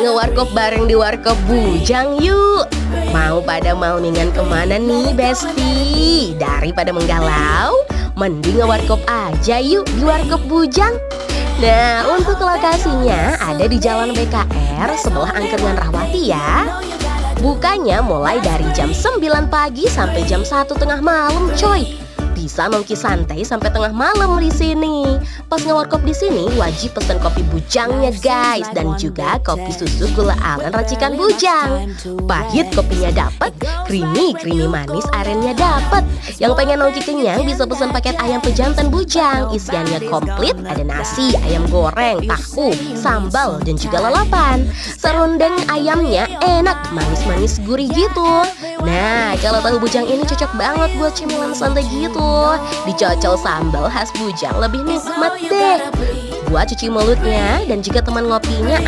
Ngewarkop bareng di Warkop Bujang yuk. Mau ningan kemana nih Besti? Daripada menggalau, mending ngewarkop aja yuk di Warkop Bujang. Nah, untuk lokasinya ada di Jalan BKR sebelah Angkringan Rahwati ya. Bukanya mulai dari jam 9 pagi sampai jam 1 tengah malam coy. Bisa nongki santai sampai tengah malam di sini. Pas ngewarkop di sini wajib pesen kopi bujangnya guys, dan juga kopi susu gula aren racikan bujang. Pahit kopinya dapat, creamy manis arennya dapat. Yang pengen nongki kenyang bisa pesen paket ayam pejantan bujang. Isiannya komplit, ada nasi, ayam goreng, tahu, sambal, dan juga lalapan. Serundeng ayamnya enak, manis gurih gitu. Nah, kalau tahu bujang ini cocok banget buat cemilan santai gitu. Dicocol sambal khas bujang lebih nikmat deh. Buat cuci mulutnya dan juga teman ngopinya